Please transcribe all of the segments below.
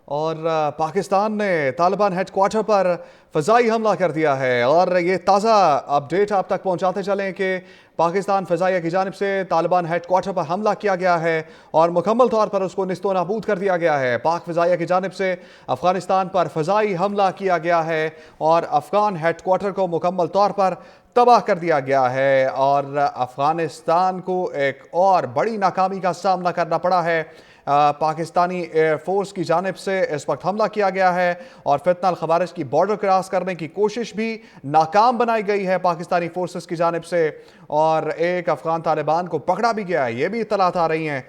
और पाकिस्तान ने तालिबान हेडक्वार्टर पर फ़ज़ाई हमला कर दिया है। और ये ताज़ा अपडेट आप तक पहुंचाते चलें कि पाकिस्तान फ़ज़ाइया की जानिब से तालिबान हेडक्वार्टर पर हमला किया गया है और मुकम्मल तौर पर उसको निस्तो नाबूद कर दिया गया है। पाक फ़ज़ाइया की जानिब से अफ़गानिस्तान पर फ़ज़ाई हमला किया गया है और अफ़गान हेडक्वार्टर को मुकम्मल तौर पर तबाह कर दिया गया है और अफ़गानिस्तान को एक और बड़ी नाकामी का सामना करना पड़ा है। पाकिस्तानी एयरफोर्स की जानिब से इस वक्त हमला किया गया है और फितना अल खवारिज की बॉर्डर क्रॉस करने की कोशिश भी नाकाम बनाई गई है पाकिस्तानी फोर्सेस की जानिब से और एक अफगान तालिबान को पकड़ा भी गया है। ये भी इतलात आ रही हैं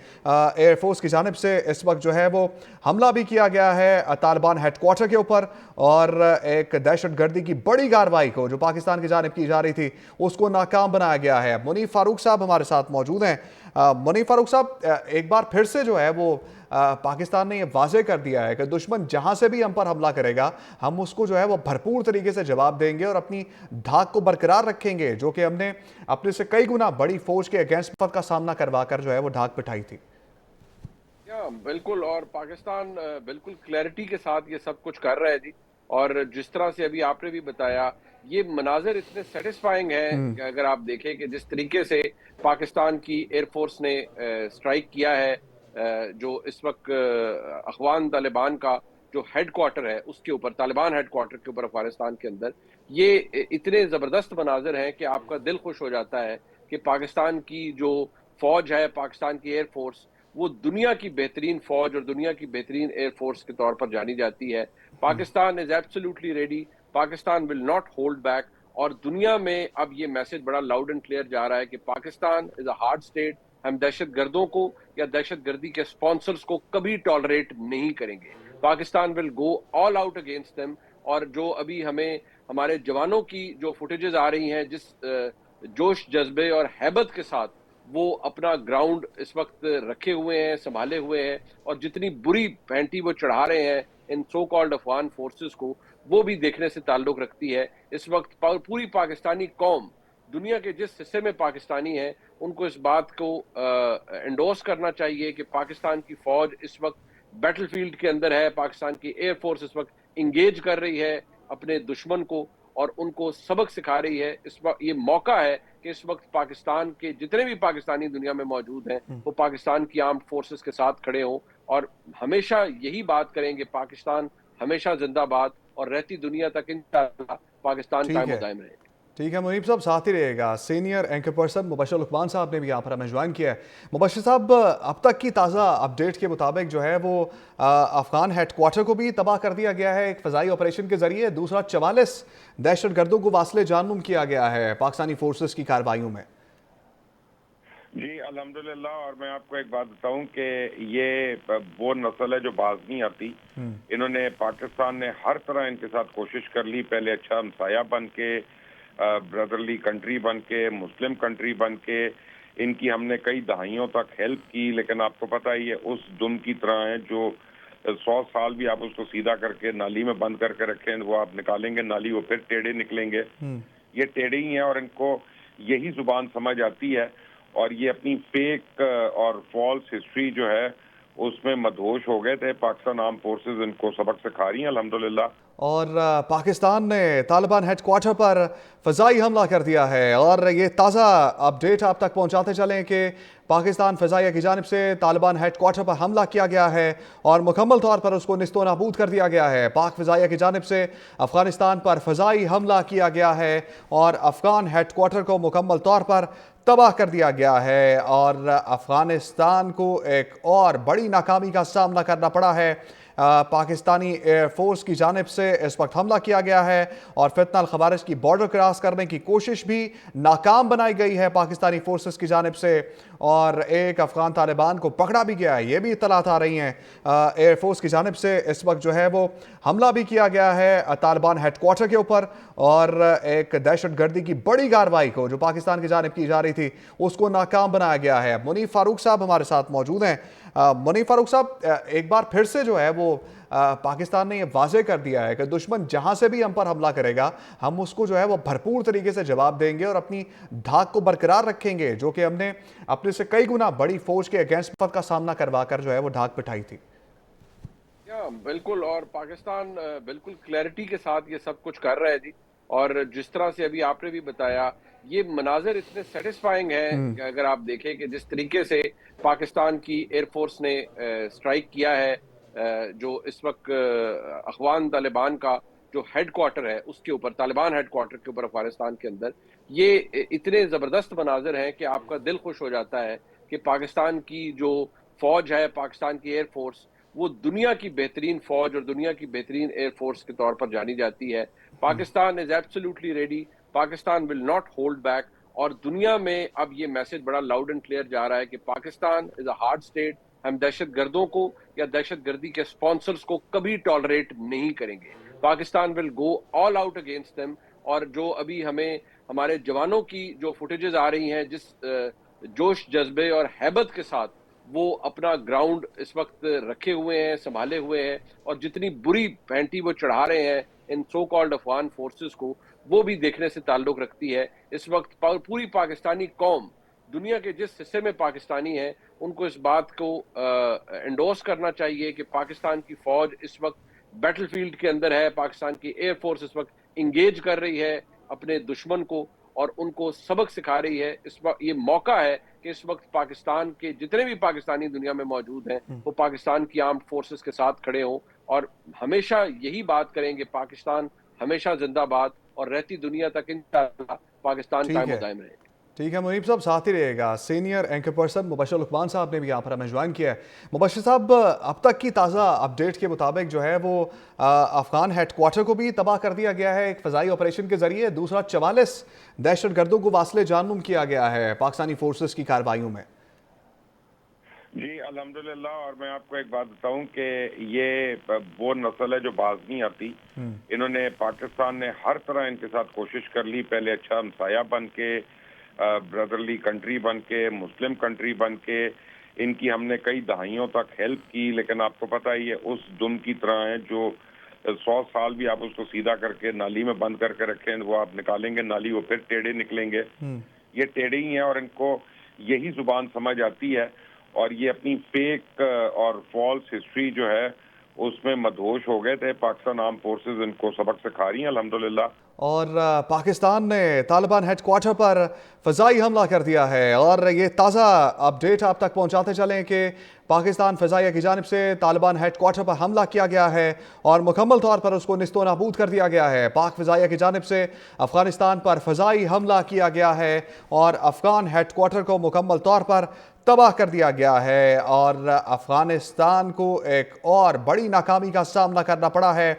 एयरफोर्स की जानिब से इस वक्त जो है वो हमला भी किया गया है तालिबान हेडक्वार्टर के ऊपर और एक दहशत गर्दी की बड़ी कार्रवाई को जो पाकिस्तान की जानिब की जा रही थी उसको नाकाम बनाया गया है। मुनीफ फारूक साहब हमारे साथ मौजूद हैं। मुनीफ फारूक साहब, एक बार फिर से जो है वो पाकिस्तान ने ये वाजे कर दिया है कि दुश्मन जहां से भी हम पर हमला करेगा हम उसको जो है वो भरपूर तरीके से जवाब देंगे और अपनी धाक को बरकरार रखेंगे, जो कि हमने अपने से कई गुना बड़ी फौज के अगेंस्ट का सामना करवा कर जो है वो धाक बिठाई थी। या बिल्कुल। और पाकिस्तान बिल्कुल क्लैरिटी के साथ ये सब कुछ कर रहा है जी। और जिस तरह से अभी आपने भी बताया, ये मनाजिर इतने सेटिस्फाइंग हैं कि अगर आप देखें कि जिस तरीके से पाकिस्तान की एयरफोर्स ने स्ट्राइक किया है, जो इस वक्त अफगान तालिबान का जो हेडक्वार्टर है उसके ऊपर, तालिबान हेडक्वार्टर के ऊपर अफगानिस्तान के अंदर, ये इतने जबरदस्त मनाजिर हैं कि आपका दिल खुश हो जाता है कि पाकिस्तान की जो फौज है, पाकिस्तान की एयरफोर्स, वो दुनिया की बेहतरीन फौज और दुनिया की बेहतरीन एयरफोर्स के तौर पर जानी जाती है। Pakistan is absolutely ready, Pakistan will not hold back. और दुनिया में अब ये मैसेज बड़ा लाउड एंड क्लियर जा रहा है कि Pakistan is a hard state. हम दहशत गर्दों को या दहशत गर्दी के स्पॉन्सर्स को कभी टॉलरेट नहीं करेंगे। Pakistan will go all out against them. और जो अभी हमें हमारे जवानों की जो फुटेजेस आ रही हैं, जिस जोश जज्बे और हैबत के साथ वो अपना ग्राउंड इस वक्त रखे हुए हैं, संभाले हुए हैं, और जितनी बुरी पैंटी वो चढ़ा रहे हैं इन सो कॉल्ड अफगान फोर्सेस को, वो भी देखने से ताल्लुक रखती है। इस वक्त पूरी पाकिस्तानी कौम, दुनिया के जिस हिस्से में पाकिस्तानी है, उनको इस बात को एंडोर्स करना चाहिए कि पाकिस्तान की फौज इस वक्त बैटलफील्ड के अंदर है, पाकिस्तान की एयरफोर्स इस वक्त इंगेज कर रही है अपने दुश्मन को और उनको सबक सिखा रही है। इस वक्त ये मौका है कि इस वक्त पाकिस्तान के जितने भी पाकिस्तानी दुनिया में मौजूद हैं वो पाकिस्तान की आर्म्ड फोर्सेस के साथ खड़े हों और हमेशा यही बात करेंगे, पाकिस्तान हमेशा जिंदाबाद, और रहती दुनिया तक इंशाअल्लाह पाकिस्तान ठीक कायम है, दायम रहे। ठीक है मुनीब साहब, साथ ही रहेगा। Senior anchor person Mubashir Luqman साहब ने भी यहाँ पर हमें ज्वाइन किया है। मुबशर साहब, अब तक की ताज़ा अपडेट के मुताबिक जो है वो अफगान हेडक्वार्टर को भी तबाह कर दिया गया है एक फ़ज़ाई ऑपरेशन के जरिए। दूसरा 44 दहशत गर्दों को वास्ले जानूम किया गया है पाकिस्तानी फोर्सेस की कार्रवाइयों में। जी अल्हम्दुलिल्लाह। और मैं आपको एक बात बताऊं कि ये वो नस्ल है जो बाज नहीं आती। इन्होंने, पाकिस्तान ने हर तरह इनके साथ कोशिश कर ली, पहले अच्छा हमसाया बन के, ब्रदरली कंट्री बन के, मुस्लिम कंट्री बन के, इनकी हमने कई दहाइयों तक हेल्प की, लेकिन आपको पता ही है उस दुम की तरह है जो 100 साल भी आप उसको सीधा करके नाली में बंद करके रखें, वो आप निकालेंगे नाली, वो फिर टेढ़े निकलेंगे। ये टेढ़े ही हैं और इनको यही जुबान समझ आती है और ये अपनी फेक और फॉल्स हिस्ट्री जो है उसमें मदहोश हो गए थे। पाकिस्तान आर्म फोर्सेस इनको सबक सिखा रही हैं अल्हम्दुलिल्लाह। और पाकिस्तान ने तालिबान हेडक्वार्टर पर फ़ज़ाई हमला कर दिया है और ये ताज़ा अपडेट आप तक पहुंचाते चलें कि पाकिस्तान फ़ज़ाइया की जानिब से तालिबान हेडक्वार्टर पर हमला किया गया है और मुकम्मल तौर पर उसको निस्तो नाबूद कर दिया गया है। पाक फ़ज़ाइया की जानिब से अफ़गानिस्तान पर फ़ज़ाई हमला किया गया है और अफ़गान हेडक्वार्टर को मुकम्मल तौर पर तबाह कर दिया गया है और अफ़गानिस्तान को एक और बड़ी नाकामी का सामना करना पड़ा है। पाकिस्तानी एयरफोर्स की जानिब से इस वक्त हमला किया गया है और फितना अल खवारिज की बॉर्डर क्रॉस करने की कोशिश भी नाकाम बनाई गई है पाकिस्तानी फोर्सेस की जानिब से और एक अफगान तालिबान को पकड़ा भी गया है। ये भी इतलात आ रही हैं एयरफोर्स की जानिब से इस वक्त जो है वो हमला भी किया गया है तालिबान हेडक्वार्टर के ऊपर और एक दहशत गर्दी की बड़ी कार्रवाई को जो पाकिस्तान की जानिब की जा रही थी उसको नाकाम बनाया गया है। मुनीफ फारूक साहब हमारे साथ मौजूद हैं। मुनीफ फारूक साहब, एक बार फिर से जो है वो पाकिस्तान ने ये वाजे कर दिया है कि दुश्मन जहां से भी हम पर हमला करेगा हम उसको जो है वो भरपूर तरीके से जवाब देंगे और अपनी धाक को बरकरार रखेंगे, जो कि हमने अपने से कई गुना बड़ी फौज के अगेंस्ट का सामना करवा कर जो है वो धाक बिठाई थी। या बिल्कुल। और पाकिस्तान बिल्कुल क्लैरिटी के साथ ये सब कुछ कर रहा है जी। और जिस तरह से अभी आपने भी बताया, ये मनाज़र इतने सैटिस्फाइंग हैं कि अगर आप देखें कि जिस तरीके से पाकिस्तान की एयरफोर्स ने स्ट्राइक किया है, जो इस वक्त अफ़गान तालिबान का जो हेडक्वार्टर है उसके ऊपर, तालिबान हेडक्वार्टर के ऊपर अफगानिस्तान के अंदर, ये इतने ज़बरदस्त मनाज़र हैं कि आपका दिल खुश हो जाता है कि पाकिस्तान की जो फ़ौज है, पाकिस्तान की एयरफोर्स, वो दुनिया की बेहतरीन फौज और दुनिया की बेहतरीन एयरफोर्स के तौर पर जानी जाती है। Pakistan is absolutely ready, Pakistan will not hold back. और दुनिया में अब ये मैसेज बड़ा लाउड एंड क्लियर जा रहा है कि Pakistan is a hard state. हम दहशत गर्दों को या दहशत गर्दी के स्पॉन्सर्स को कभी टॉलरेट नहीं करेंगे। Pakistan will go all out against them. और जो अभी हमें हमारे जवानों की जो फुटेजेस आ रही हैं, जिस जोश जज्बे और हैबत के साथ वो अपना ग्राउंड इस वक्त रखे हुए हैं, संभाले हुए हैं, और जितनी बुरी पैंटी वो चढ़ा रहे हैं इन सो कॉल्ड अफगान फोर्सेस को, वो भी देखने से ताल्लुक रखती है। इस वक्त पूरी पाकिस्तानी कौम, दुनिया के जिस हिस्से में पाकिस्तानी है, उनको इस बात को एंडोर्स करना चाहिए कि पाकिस्तान की फौज इस वक्त बैटलफील्ड के अंदर है, पाकिस्तान की एयरफोर्स इस वक्त इंगेज कर रही है अपने दुश्मन को और उनको सबक सिखा रही है। इस वक्त ये मौका है कि इस वक्त पाकिस्तान के जितने भी पाकिस्तानी दुनिया में मौजूद हैं, वो पाकिस्तान की आर्म्ड फोर्सेस के साथ खड़े हों और हमेशा यही बात करें कि पाकिस्तान हमेशा जिंदाबाद, और रहती दुनिया तक इंशाअल्लाह पाकिस्तान ठीक कायम है। दायम रहे। ठीक है मुनीब साहब, साथ ही रहेगा। Senior anchor person Mubashir Luqman साहब ने भी यहाँ पर हमें ज्वाइन किया है। मुबशर साहब, अब तक की ताज़ा अपडेट के मुताबिक जो है वो अफगान हेडक्वार्टर को भी तबाह कर दिया गया है एक फ़ज़ाई ऑपरेशन के ज़रिए। दूसरा, 44 दहशत गर्दों को वास्ले जानूम किया गया है पाकिस्तानी फोर्सेस की कार्रवाइयों में। जी अल्हम्दुलिल्लाह। और मैं आपको एक बात बताऊं कि ये वो नस्ल है जो बाज नहीं आती। इन्होंने, पाकिस्तान ने हर तरह इनके साथ कोशिश कर ली, पहले अच्छा हमसाया बन के, ब्रदरली कंट्री बन के, मुस्लिम कंट्री बन के, इनकी हमने कई दहाइयों तक हेल्प की। लेकिन आपको पता ही है उस दुम की तरह है जो 100 साल भी आप उसको सीधा करके नाली में बंद करके रखें, वो आप निकालेंगे नाली, वो फिर टेढ़े निकलेंगे। ये टेढ़े ही हैं और इनको यही जुबान समझ आती है। और ये अपनी फेक और फॉल्स हिस्ट्री जो है उसमें मदहोश हो गए थे। पाकिस्तान आर्म फोर्सेस इनको सबक सिखा रही हैं अल्हम्दुलिल्लाह। और पाकिस्तान ने तालिबान हेडक्वार्टर पर फ़ज़ाई हमला कर दिया है। और ये ताज़ा अपडेट आप तक पहुंचाते चलें कि पाकिस्तान फ़ज़ाइया की जानिब से तालिबान हेडक्वार्टर पर हमला किया गया है और मुकम्मल तौर पर उसको निस्तो नाबूद कर दिया गया है। पाक फ़ज़ाइया की जानिब से अफ़गानिस्तान पर फ़ज़ाई हमला किया गया है और अफ़गान हेडक्वार्टर को मुकम्मल तौर पर तबाह कर दिया गया है। और अफ़गानिस्तान को एक और बड़ी नाकामी का सामना करना पड़ा है